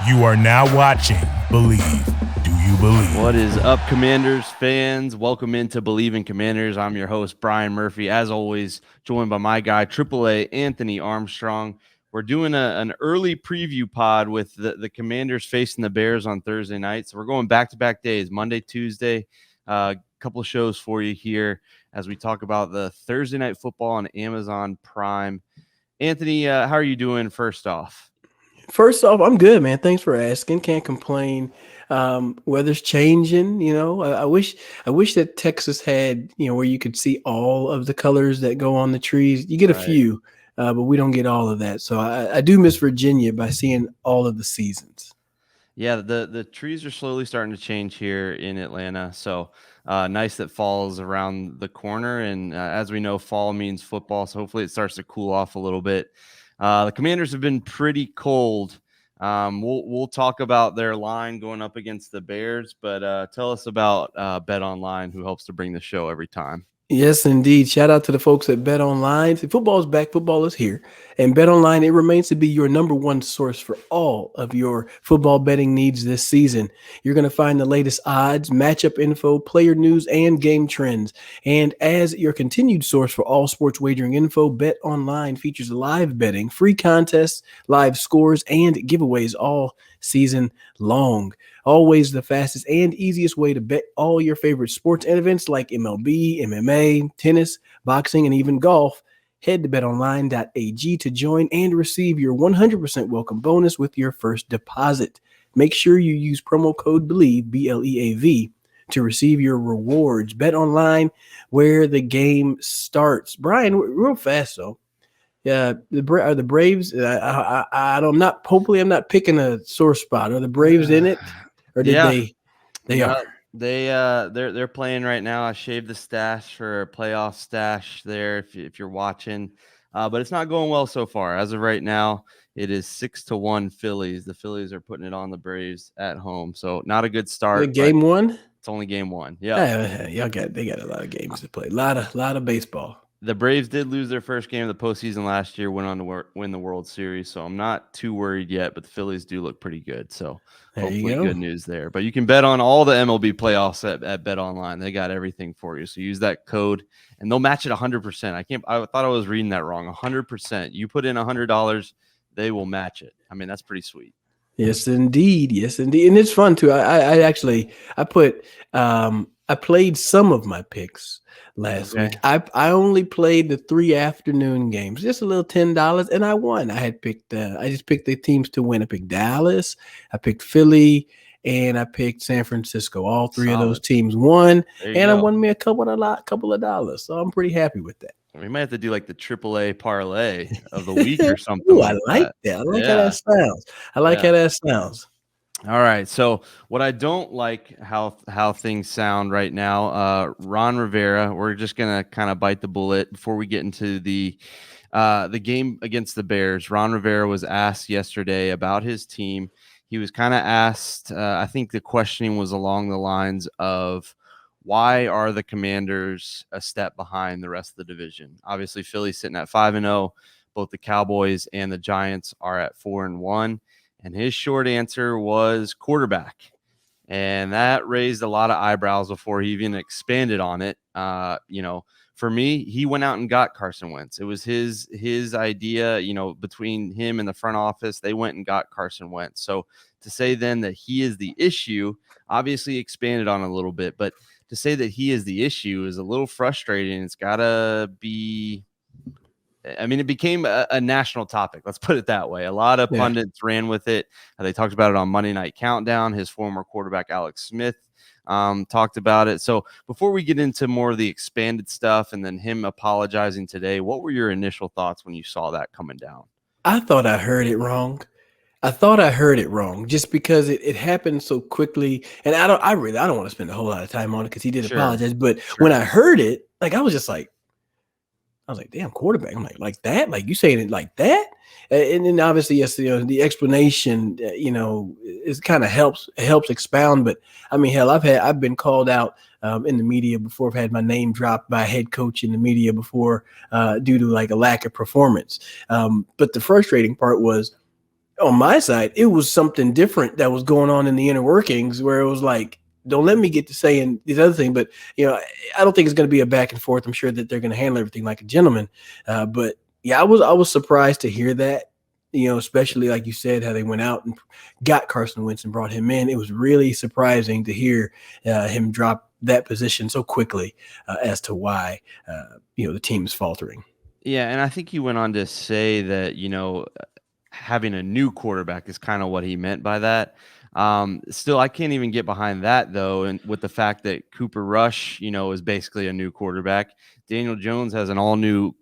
You are now watching Believe. Do you believe? What is up, Commanders fans? Welcome into Believe in Commanders. I'm your host, Brian Murphy, as always, joined by my guy, AAA Anthony Armstrong. We're doing an early preview pod with the Commanders facing the Bears on Thursday night. So we're going back-to-back days, Monday, Tuesday. A couple of shows for you here as we talk about the Thursday night football on Amazon Prime. Anthony, how are you doing first off? First off, I'm good, man. Thanks for asking. Can't complain. Weather's changing. I wish that Texas had, where you could see all of the colors that go on the trees. You get a few, but we don't get all of that. So I do miss Virginia by seeing all of the seasons. Yeah, the trees are slowly starting to change here in Atlanta. So nice that fall is around the corner. And as we know, fall means football. So hopefully it starts to cool off a little bit. The Commanders have been pretty cold. We'll talk about their line going up against the Bears, but tell us about Bet Online, who helps to bring the show every time. Yes, indeed. Shout out to the folks at Bet Online. Football is back. Football is here. And Bet Online, it remains to be your number one source for all of your football betting needs this season. You're going to find the latest odds, matchup info, player news, and game trends. And as your continued source for all sports wagering info, Bet Online features live betting, free contests, live scores, and giveaways all season long. Always the fastest and easiest way to bet all your favorite sports and events like MLB, MMA, tennis, boxing, and even golf. Head to betonline.ag to join and receive your 100% welcome bonus with your first deposit. Make sure you use promo code BELIEVE, B-L-E-A-V, to receive your rewards. Bet Online, where the game starts. Brian, real fast though. Yeah, the Braves. I'm not picking a sore spot. Are the Braves in it, or did they? They are. They're playing right now. I shaved the stash for a playoff stash there. If you're watching, but it's not going well so far. As of right now, it is 6-1 Phillies. The Phillies are putting it on the Braves at home, so not a good start. Game one. It's only game one. Yeah, they got a lot of games to play. A lot of baseball. The Braves did lose their first game of the postseason last year, went on to win the World Series, so I'm not too worried yet, but the Phillies do look pretty good, so hopefully good news there. But you can bet on all the MLB playoffs at Bet Online. They got everything for you, so use that code, and they'll match it 100%. I thought I was reading that wrong. 100%. You put in $100, they will match it. I mean, that's pretty sweet. Yes, indeed. And it's fun too. I played some of my picks last week. I only played the 3 afternoon games, just a little $10, and I won. I just picked the teams to win. I picked Dallas, I picked Philly, and I picked San Francisco. All three of those teams won, and I won me a couple of dollars. So I'm pretty happy with that. We might have to do like the AAA parlay of the week or something. Ooh, I like that. I like how that sounds. How that sounds. All right. So what I don't like how things sound right now, Ron Rivera, we're just going to kind of bite the bullet before we get into the game against the Bears. Ron Rivera was asked yesterday about his team. He was kind of asked, I think the questioning was along the lines of, why are the Commanders a step behind the rest of the division? Obviously, Philly's sitting at 5-0. Both the Cowboys and the Giants are at 4-1. And his short answer was quarterback. And that raised a lot of eyebrows before he even expanded on it. For me, he went out and got Carson Wentz. It was his idea, between him and the front office, they went and got Carson Wentz. So to say then that he is the issue, obviously expanded on a little bit, but to say that he is the issue is a little frustrating. It's got to be – it became a national topic. Let's put it that way. A lot of pundits ran with it. They talked about it on Monday Night Countdown. His former quarterback, Alex Smith, talked about it. So before we get into more of the expanded stuff and then him apologizing today, what were your initial thoughts when you saw that coming down? I thought I heard it wrong. Just because it happened so quickly. And I don't want to spend a whole lot of time on it because he did apologize. But when I heard it, I was like, damn, quarterback. I'm like that? Like, you saying it like that? And then obviously, yes, the explanation, it kind of helps expound. But I mean, hell, I've been called out in the media before. I've had my name dropped by a head coach in the media before due to like a lack of performance. But the frustrating part was, on my side, it was something different that was going on in the inner workings where it was like, don't let me get to saying these other things. But, I don't think it's going to be a back and forth. I'm sure that they're going to handle everything like a gentleman. But yeah, I was surprised to hear that, especially like you said, how they went out and got Carson Wentz and brought him in. It was really surprising to hear him drop that position so quickly as to why, the team is faltering. Yeah, and I think he went on to say that, having a new quarterback is kind of what he meant by that. Still, I can't even get behind that though, and with the fact that Cooper Rush, is basically a new quarterback. Daniel Jones has an all new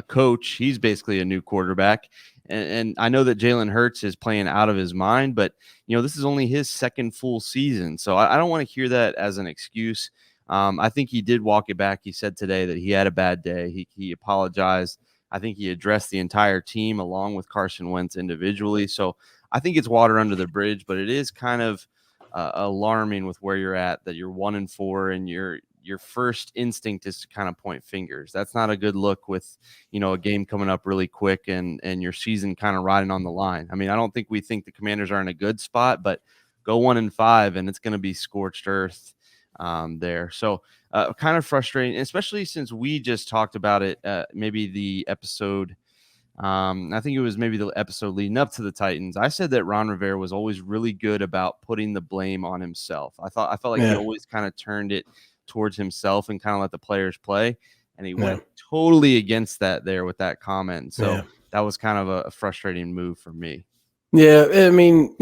coach. He's basically a new quarterback, and I know that Jalen Hurts is playing out of his mind, but this is only his second full season, so I don't want to hear that as an excuse. I think he did walk it back. He said today that he had a bad day. He apologized. I think he addressed the entire team along with Carson Wentz individually. So I think it's water under the bridge, but it is kind of alarming with where you're at, that you're 1-4 and your first instinct is to kind of point fingers. That's not a good look with, a game coming up really quick and your season kind of riding on the line. I mean, I don't think we think the Commanders are in a good spot, but go 1-5 and it's going to be scorched earth there. So kind of frustrating, especially since we just talked about it, maybe the episode. I think it was maybe the episode leading up to the Titans. I said that Ron Rivera was always really good about putting the blame on himself. I felt like he always kind of turned it towards himself and kind of let the players play. And he went totally against that there with that comment. So that was kind of a frustrating move for me. Yeah, I mean,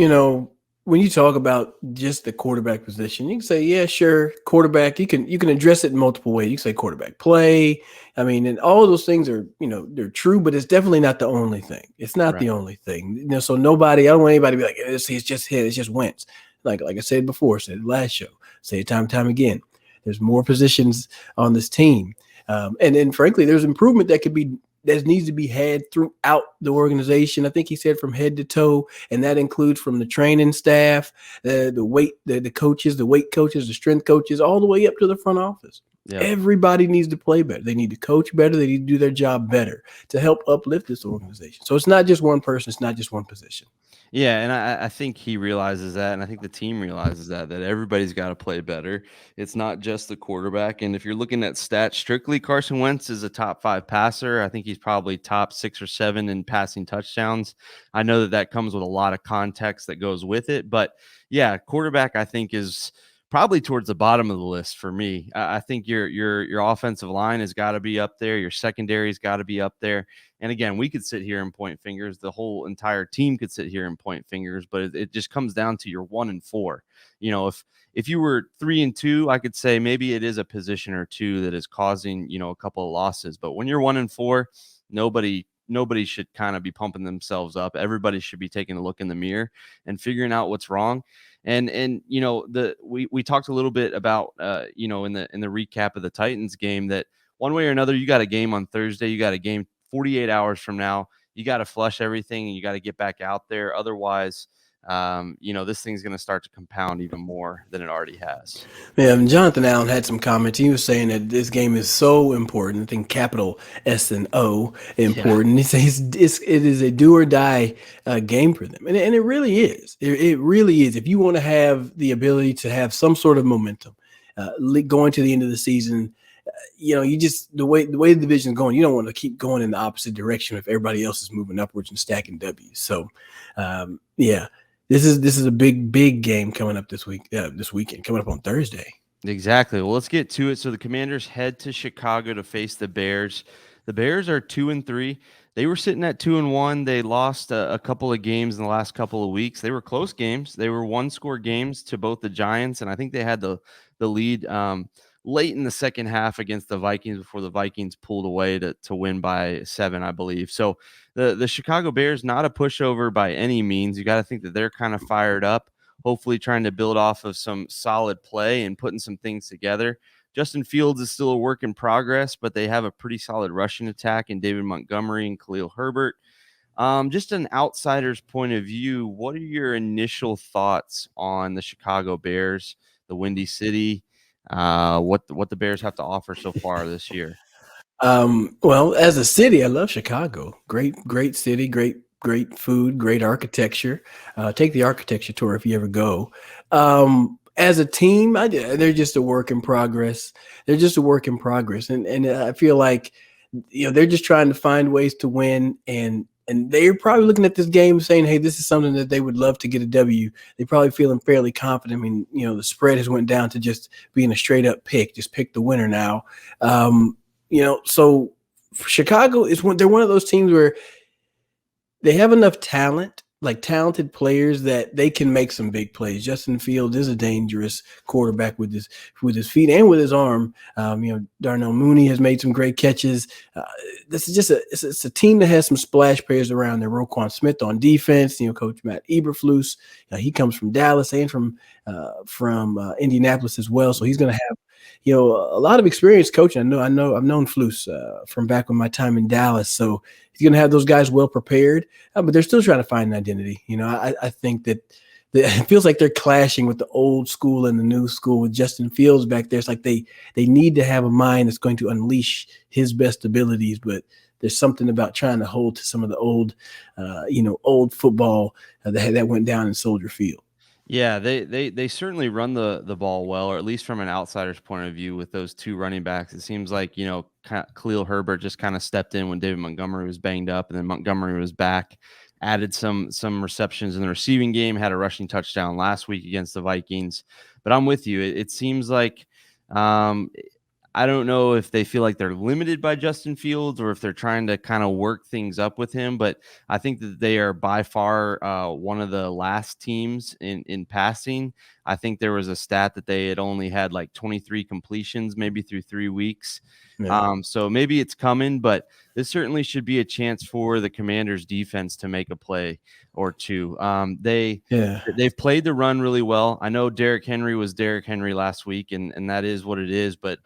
when you talk about just the quarterback position, you can say, yeah, sure, quarterback. You can address it in multiple ways. You can say quarterback play. I mean, and all of those things are, they're true, but it's definitely not the only thing. It's not the only thing. So I don't want anybody to be like, it's just hit, it's just Wentz. Like I said before, said last show, say it time and time again. There's more positions on this team, and frankly, there's improvement that needs to be had throughout the organization. I think he said from head to toe, and that includes from the training staff, the coaches, the weight coaches, the strength coaches, all the way up to the front office. Yep. Everybody needs to play better. They need to coach better. They need to do their job better to help uplift this organization. So it's not just one person. It's not just one position. Yeah, and I think he realizes that, and I think the team realizes that everybody's got to play better. It's not just the quarterback. And if you're looking at stats strictly, Carson Wentz is a top 5 passer. I think he's probably top 6 or 7 in passing touchdowns. I know that comes with a lot of context that goes with it, but yeah, quarterback I think is probably towards the bottom of the list for me. I think your offensive line has got to be up there. Your secondary's got to be up there. And again, we could sit here and point fingers. The whole entire team could sit here and point fingers, but it just comes down to your 1-4. If you were 3-2, I could say maybe it is a position or two that is causing, a couple of losses. But when you're 1-4, nobody should kind of be pumping themselves up. Everybody should be taking a look in the mirror and figuring out what's wrong. And we talked a little bit about in the recap of the Titans game that one way or another, you got a game on Thursday, you got a game 48 hours from now, you got to flush everything and you got to get back out there. Otherwise, this thing's going to start to compound even more than it already has. Yeah, Jonathan Allen had some comments. He was saying that this game is so important. I think capital S and O important. Yeah. He says it is a do or die game for them, and it really is. It really is. If you want to have the ability to have some sort of momentum going to the end of the season, you just the way the division is going, you don't want to keep going in the opposite direction if everybody else is moving upwards and stacking W's. So, This is a big game coming up this weekend, coming up on Thursday. Exactly. Well, let's get to it. So the Commanders head to Chicago to face the Bears. The Bears are 2-3. They were sitting at 2-1. They lost a couple of games in the last couple of weeks. They were close games. They were 1-score games to both the Giants, and I think they had the lead late in the second half against the Vikings before the Vikings pulled away to win by 7, I believe. So the Chicago Bears, not a pushover by any means. You got to think that they're kind of fired up, hopefully trying to build off of some solid play and putting some things together. Justin Fields is still a work in progress, but they have a pretty solid rushing attack in David Montgomery and Khalil Herbert. Just an outsider's point of view, what are your initial thoughts on the Chicago Bears, the Windy City, what the Bears have to offer so far this year? Well, as a city, I love Chicago. Great city, great great food, great architecture. Take the architecture tour if you ever go. As a team, they're just a work in progress. They're just a work in progress, and I feel like they're just trying to find ways to win, and they're probably looking at this game saying, hey, this is something that they would love to get a W. They're probably feeling fairly confident. I mean, the spread has went down to just being a straight up pick. Just pick the winner now. So Chicago they're one of those teams where they have enough talent, like talented players, that they can make some big plays. Justin Fields is a dangerous quarterback with his feet and with his arm. Darnell Mooney has made some great catches. This is just it's a team that has some splash players around there. Roquan Smith on defense. Coach Matt Eberflus, he comes from Dallas and from Indianapolis as well, so he's going to have a lot of experience coaching. I've known Flus from back when my time in Dallas, so he's going to have those guys well prepared. But they're still trying to find an identity. I think that it feels like they're clashing with the old school and the new school with Justin Fields back there. It's like they need to have a mind that's going to unleash his best abilities, but there's something about trying to hold to some of the old football that went down in Soldier Field. Yeah, they certainly run the ball well, or at least from an outsider's point of view with those two running backs. It seems like, Khalil Herbert just kind of stepped in when David Montgomery was banged up, and then Montgomery was back, added some receptions in the receiving game, had a rushing touchdown last week against the Vikings. But I'm with you. It seems like I don't know if they feel like they're limited by Justin Fields or if they're trying to kind of work things up with him. But I think that they are by far one of the last teams in passing. I think there was a stat that they had only had like 23 completions, maybe through 3 weeks. Yeah. So maybe it's coming, but this certainly should be a chance for the Commanders defense to make a play or two. They've played the run really well. I know Derrick Henry was Derrick Henry last week, and that is what it is. But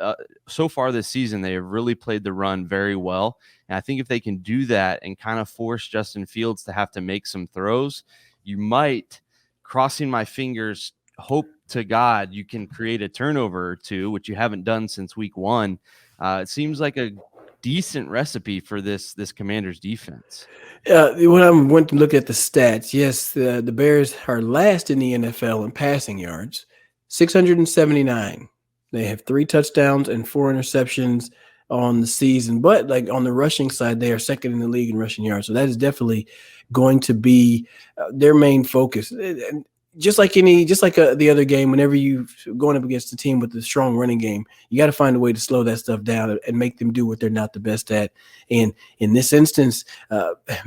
so far this season, they have really played the run very well. And I think if they can do that and kind of force Justin Fields to have to make some throws, you might, crossing my fingers, hope to God you can create a turnover or two, which you haven't done since week 1. It seems like a decent recipe for this Commanders defense. When I went to look at the stats, yes, the Bears are last in the NFL in passing yards, 679. They have 3 touchdowns and 4 interceptions on the season, but like on the rushing side, they are second in the league in rushing yards. So that is definitely going to be their main focus. And just like the other game, whenever you going up against a team with a strong running game, you got to find a way to slow that stuff down and make them do what they're not the best at. And in this instance,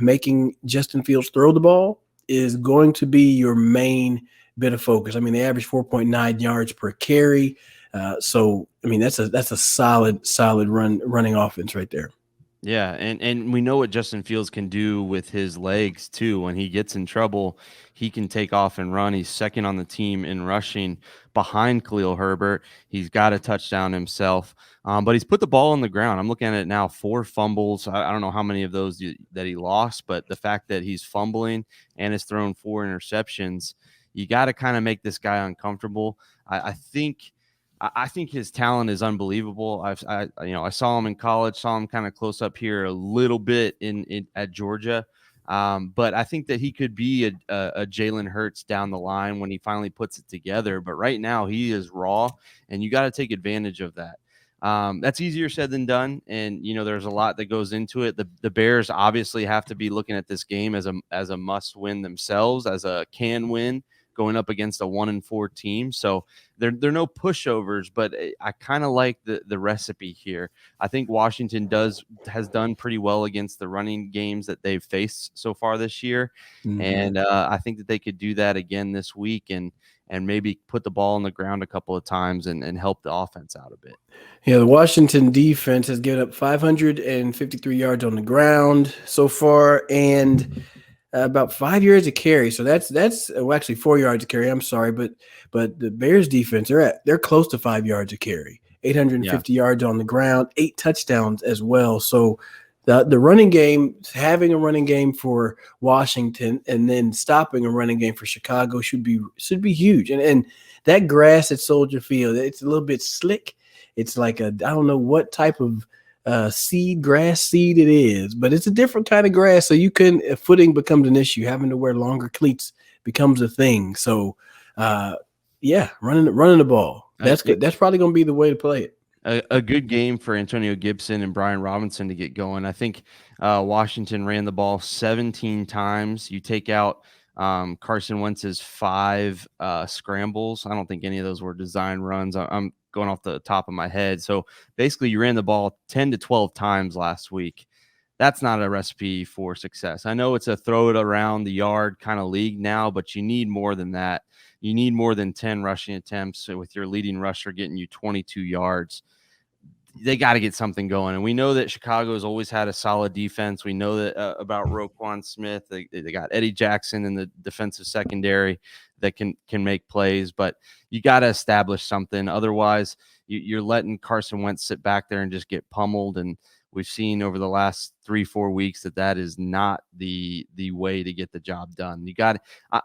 making Justin Fields throw the ball is going to be your main bit of focus. I mean, they average 4.9 yards per carry. So I mean, that's a solid running offense right there. Yeah, and we know what Justin Fields can do with his legs too. When he gets in trouble, he can take off and run. He's second on the team in rushing behind Khalil Herbert. He's got a touchdown himself, but he's put the ball on the ground. I'm looking at it now, 4 fumbles. I don't know how many of those that he lost, but the fact that he's fumbling and has thrown 4 interceptions, you got to kind of make this guy uncomfortable. I think his talent is unbelievable. I saw him in college, saw him kind of close up here a little bit at Georgia. But I think that he could be a Jalen Hurts down the line when he finally puts it together. But right now he is raw, and you got to take advantage of that. That's easier said than done. And, there's a lot that goes into it. The Bears obviously have to be looking at this game as a must win themselves, as a can win, going up against a 1-4 team. So they're no pushovers, but I kind of like the recipe here. I think Washington has done pretty well against the running games that they've faced so far this year. Mm-hmm. And I think that they could do that again this week and maybe put the ball on the ground a couple of times and help the offense out a bit. Yeah, the Washington defense has given up 553 yards on the ground so far, and about 5 yards of carry. So that's actually 4 yards of carry. I'm sorry, but the Bears defense, they're close to 5 yards of carry, 850 yards on the ground, 8 touchdowns as well. So the running game, having a running game for Washington and then stopping a running game for Chicago should be huge. And that grass at Soldier Field, it's a little bit slick. It's like I don't know what type of grass seed it is, but it's a different kind of grass. So footing becomes an issue. Having to wear longer cleats becomes a thing. So, yeah, running the ball. That's good. That's probably going to be the way to play it. A good game for Antonio Gibson and Brian Robinson to get going. I think Washington ran the ball 17 times. You take out Carson Wentz's 5 scrambles. I don't think any of those were design runs. I'm going off the top of my head. So basically, you ran the ball 10 to 12 times last week. That's not a recipe for success. I know it's a throw it around the yard kind of league now, but you need more than that. You need more than 10 rushing attempts with your leading rusher getting you 22 yards. They got to get something going. And we know that Chicago has always had a solid defense. We know that about Roquan Smith. They got Eddie Jackson in the defensive secondary that can make plays, but you got to establish something. Otherwise, you're letting Carson Wentz sit back there and just get pummeled. And we've seen over the last 3-4 weeks that is not the way to get the job done.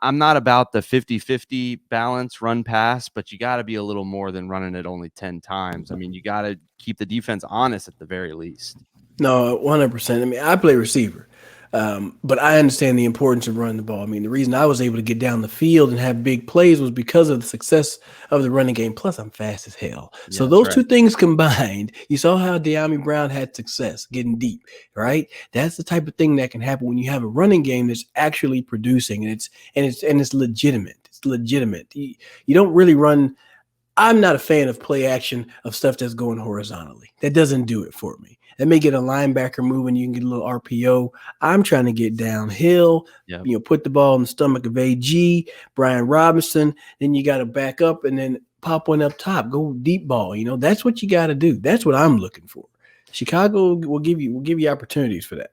I'm not about the 50-50 balance run pass, but you got to be a little more than running it only 10 times. I mean, you got to keep the defense honest at the very least. No, 100%. I mean, I play receiver, but I understand the importance of running the ball. I mean, the reason I was able to get down the field and have big plays was because of the success of the running game. Plus, I'm fast as hell. Yeah, so those two things combined, you saw how De'Ami Brown had success getting deep, right? That's the type of thing that can happen when you have a running game that's actually producing, and it's legitimate. It's legitimate. You don't really run. I'm not a fan of play action of stuff that's going horizontally. That doesn't do it for me. That may get a linebacker moving. You can get a little RPO. I'm trying to get downhill, put the ball in the stomach of AG, Brian Robinson. Then you got to back up and then pop one up top, go deep ball. That's what you got to do. That's what I'm looking for. Chicago will give you opportunities for that.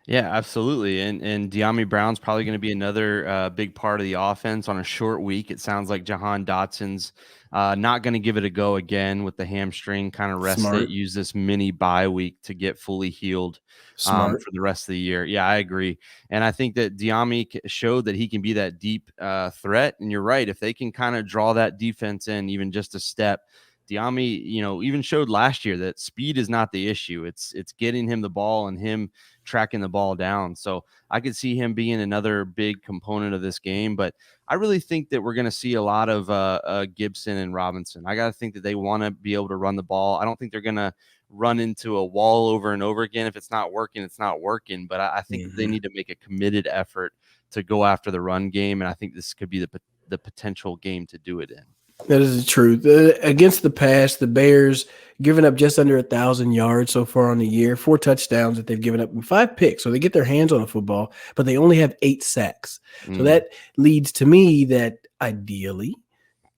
Yeah, absolutely. And De'Ami Brown's probably going to be another big part of the offense on a short week. It sounds like Jahan Dotson's not going to give it a go again with the hamstring, kind of rest it, use this mini bye week to get fully healed for the rest of the year. Yeah, I agree. And I think that De'Ami showed that he can be that deep threat. And you're right. If they can kind of draw that defense in even just a step, De'Ami, even showed last year that speed is not the issue. It's getting him the ball and him tracking the ball down. So I could see him being another big component of this game, but I really think that we're going to see a lot of Gibson and Robinson. I got to think that they want to be able to run the ball. I don't think they're going to run into a wall over and over again. If it's not working, it's not working. But I think that they need to make a committed effort to go after the run game. And I think this could be the potential game to do it in. That is the truth. Against the pass, the Bears giving up just under 1,000 yards so far on the year, 4 touchdowns that they've given up, and 5 picks. So they get their hands on the football, but they only have 8 sacks. So that leads to me that ideally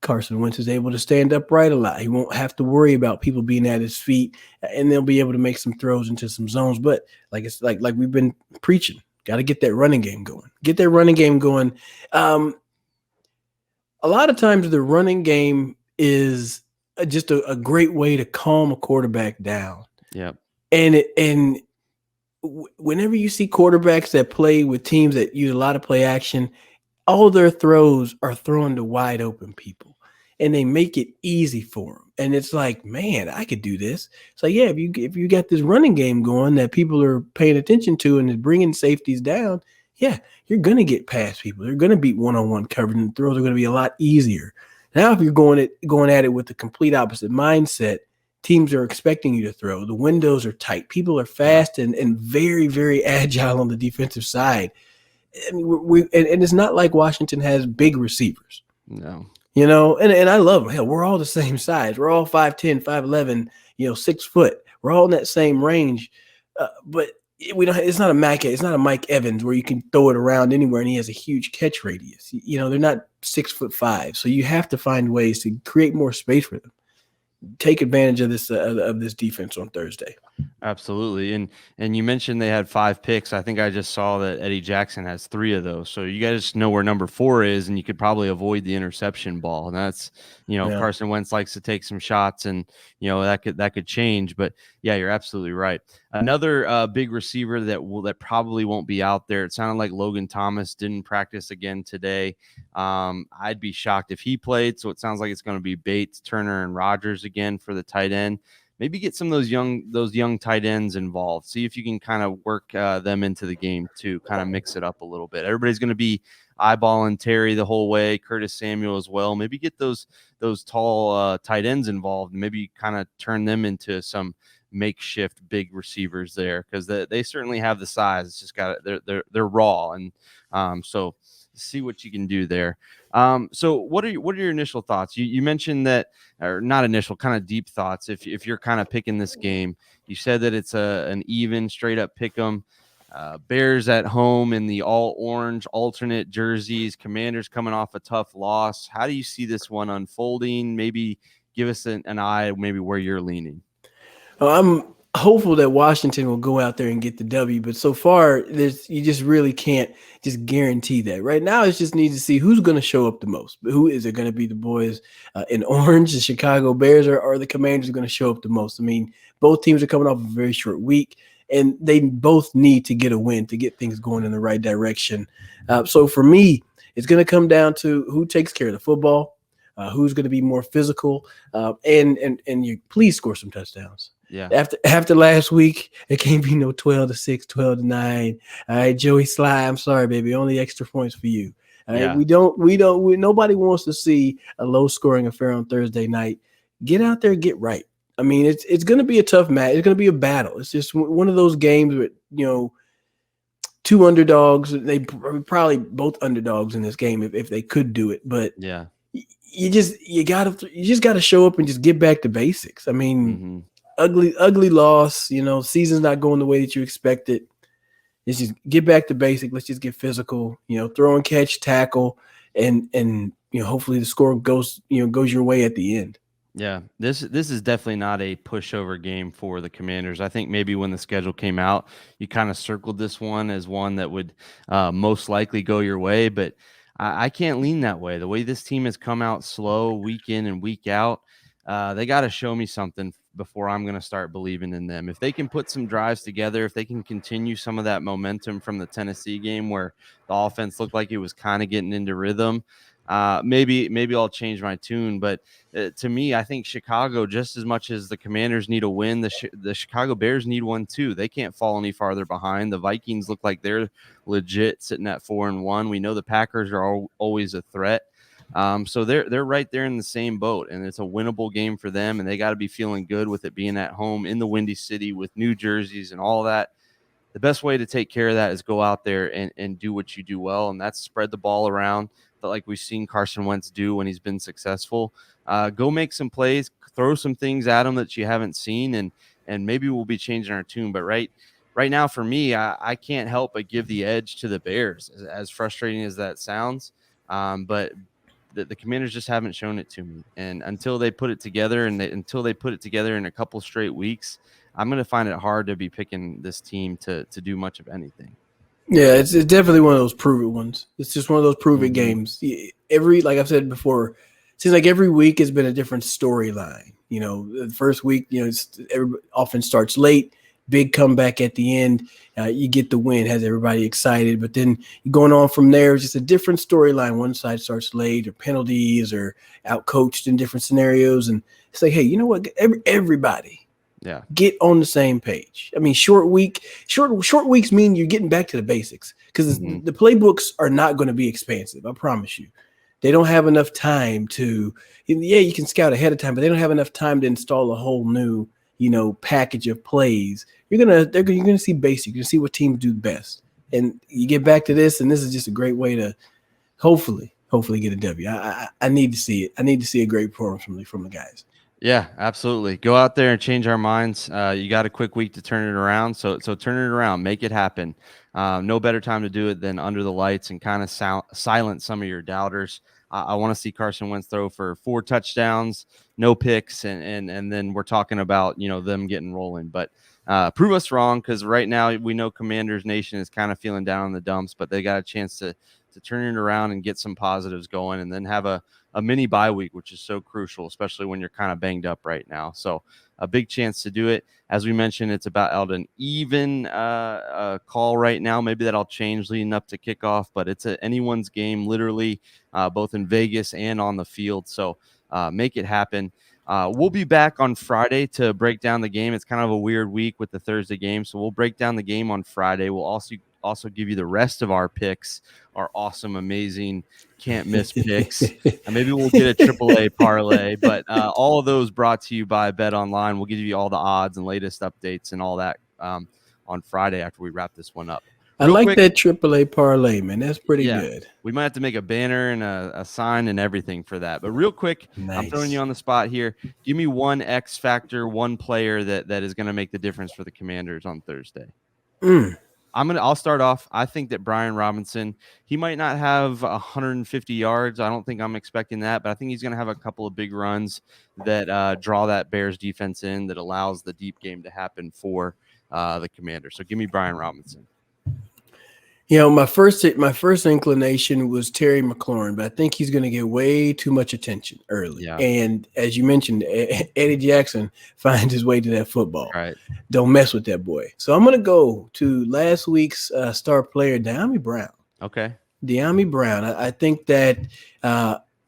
Carson Wentz is able to stand upright a lot. He won't have to worry about people being at his feet, and they'll be able to make some throws into some zones. But like we've been preaching, got to get that running game going. Get that running game going. A lot of times the running game is just a great way to calm a quarterback down. Yeah. And whenever you see quarterbacks that play with teams that use a lot of play action, all their throws are thrown to wide open people, and they make it easy for them. And it's like, man, I could do this. So yeah, if you got this running game going that people are paying attention to and is bringing safeties down, yeah, you're going to get past people. They're going to beat one-on-one coverage, and the throws are going to be a lot easier. Now, if you're going at it with the complete opposite mindset, teams are expecting you to throw. The windows are tight. People are fast and very, very agile on the defensive side. I mean, and it's not like Washington has big receivers. No. And I love them. Hell, we're all the same size. We're all 5'10", 5'11", 6 foot. We're all in that same range. But we don't. It's not a Mike Evans where you can throw it around anywhere and he has a huge catch radius. They're not 6'5", so you have to find ways to create more space for them. Take advantage of this defense on Thursday. Absolutely. And you mentioned they had 5 picks. I think I just saw that Eddie Jackson has 3 of those. So you guys know where number 4 is, and you could probably avoid the interception ball. And that's, Carson Wentz likes to take some shots, and that could change. But yeah, you're absolutely right. Another big receiver that probably won't be out there. It sounded like Logan Thomas didn't practice again today. I'd be shocked if he played. So it sounds like it's going to be Bates, Turner, and Rodgers again for the tight end. maybe get some of those young tight ends involved. See if you can kind of work them into the game to kind of mix it up a little bit. Everybody's going to be eyeballing Terry the whole way, Curtis Samuel as well. Maybe get those tall tight ends involved, and maybe kind of turn them into some makeshift big receivers there, because they certainly have the size. It's just got they're raw, and so see what you can do there. So what are your initial thoughts? You mentioned that, or not initial, kind of deep thoughts. If you're kind of picking this game, you said that it's an even straight up pick 'em. Bears at home in the all orange alternate jerseys. Commanders coming off a tough loss. How do you see this one unfolding? Maybe give us an eye, maybe where you're leaning. I'm hopeful that Washington will go out there and get the W, but so far you just really can't just guarantee that. Right now, it just needs to see who's going to show up the most. Who is it going to be? The boys in orange, the Chicago Bears, or the Commanders going to show up the most? I mean, both teams are coming off a very short week, and they both need to get a win to get things going in the right direction. So for me, it's going to come down to who takes care of the football, who's going to be more physical, and you please score some touchdowns. Yeah. After last week, it can't be no 12-6, 12-9. All right, Joey Sly, I'm sorry, baby. Only extra points for you. All right, yeah. Nobody wants to see a low scoring affair on Thursday night. Get out there, get right. I mean, it's going to be a tough match. It's going to be a battle. It's just one of those games with, two underdogs. They probably both underdogs in this game if they could do it. But yeah, you just got to show up and just get back to basics. I mean, ugly loss. Season's not going the way that you expected. Let's just get back to basic. Let's just get physical. Throw and catch, tackle, and hopefully the score goes your way at the end. Yeah, this is definitely not a pushover game for the Commanders. I think maybe when the schedule came out, you kind of circled this one as one that would most likely go your way, but I can't lean that way. The way this team has come out slow week in and week out, they got to show me something before I'm going to start believing in them. If they can put some drives together, if they can continue some of that momentum from the Tennessee game where the offense looked like it was kind of getting into rhythm, maybe I'll change my tune. But to me, I think Chicago, just as much as the Commanders need a win, the Chicago Bears need one too. They can't fall any farther behind. The Vikings look like they're legit sitting at 4-1. We know the Packers are always a threat. So they're right there in the same boat, and it's a winnable game for them, and they got to be feeling good with it being at home in the Windy City with new jerseys and all that. The best way to take care of that is go out there and do what you do well, and that's spread the ball around. But like we've seen Carson Wentz do when he's been successful, go make some plays, throw some things at him that you haven't seen, and maybe we'll be changing our tune. But right now for me, I can't help but give the edge to the Bears, as frustrating as that sounds. But the Commanders just haven't shown it to me, and until they put it together, until they put it together in a couple straight weeks, I'm going to find it hard to be picking this team to do much of anything. Yeah, it's definitely one of those prove it ones. It's just one of those prove it games. Like I've said before, it seems like every week has been a different storyline. The first week, often starts late, big comeback at the end. You get the win, has everybody excited. But then going on from there, it's just a different storyline. One side starts late, or penalties, or outcoached in different scenarios. And it's like, hey, you know what? Everybody. Yeah. Get on the same page. I mean, short weeks mean you're getting back to the basics, because the playbooks are not going to be expansive. I promise you. They don't have enough time to, you can scout ahead of time, but they don't have enough time to install a whole new, package of plays. You're gonna see basic. You're gonna see what teams do best, and you get back to this, and this is just a great way to hopefully get a W. I need to see it. I need to see a great performance from the guys. Yeah, absolutely. Go out there and change our minds. You got a quick week to turn it around. So turn it around, make it happen. No better time to do it than under the lights and kind of silence some of your doubters. I want to see Carson Wentz throw for 4 touchdowns, no picks, and then we're talking about, them getting rolling. But prove us wrong, because right now we know Commanders Nation is kind of feeling down in the dumps, but they got a chance to turn it around and get some positives going, and then have a mini bye week, which is so crucial, especially when you're kind of banged up right now. So a big chance to do it. As we mentioned, it's about an even call right now. Maybe that'll change leading up to kickoff, but it's anyone's game, literally, both in Vegas and on the field. So make it happen. We'll be back on Friday to break down the game. It's kind of a weird week with the Thursday game, so we'll break down the game on Friday. We'll also give you the rest of our picks, our awesome, amazing, can't miss picks. And maybe we'll get a AAA parlay, but all of those brought to you by Bet Online. We'll give you all the odds and latest updates and all that on Friday after we wrap this one up. I like that AAA parlay, man. That's pretty good. We might have to make a banner and a sign and everything for that. But real quick, I'm throwing you on the spot here. Give me one X factor, one player that is going to make the difference for the Commanders on Thursday. I'll start off. I think that Brian Robinson, he might not have 150 yards. I don't think I'm expecting that, but I think he's going to have a couple of big runs that draw that Bears defense in, that allows the deep game to happen for the Commanders. So give me Brian Robinson. You know, my first inclination was Terry McLaurin, but I think he's going to get way too much attention early. Yeah. And as you mentioned, Eddie Jackson finds his way to that football. Right. Don't mess with that boy. So I'm going to go to last week's star player, Dyami Brown. Okay. Dyami Brown. I think that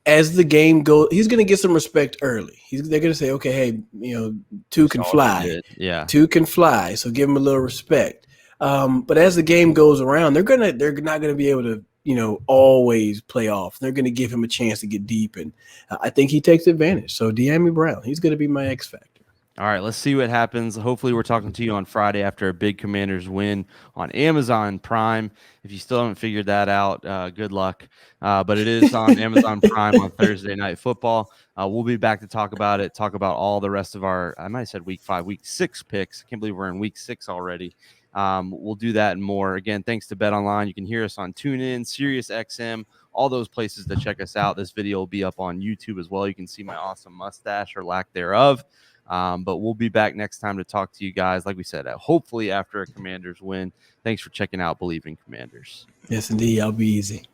as the game goes, he's going to get some respect early. They're going to say, okay, hey, you know, two can fly. Yeah. Two can fly. So give him a little respect. But as the game goes around, they're not gonna be able to, you know, always play off. They're gonna give him a chance to get deep, and I think he takes advantage. So Dyami Brown, he's gonna be my X factor. All right, let's see what happens. Hopefully, we're talking to you on Friday after a big Commanders win on Amazon Prime. If you still haven't figured that out, good luck. But it is on Amazon Prime on Thursday Night Football. We'll be back to talk about it, talk about all the rest of our, I might have said week 5, week 6 picks. I can't believe we're in week 6 already. We'll do that and more. Again, thanks to Bet Online. You can hear us on TuneIn, SiriusXM, all those places to check us out. This video will be up on YouTube as well. You can see my awesome mustache or lack thereof. But we'll be back next time to talk to you guys, like we said, hopefully after a Commanders win. Thanks for checking out Believe in Commanders. Yes, indeed. I'll be easy.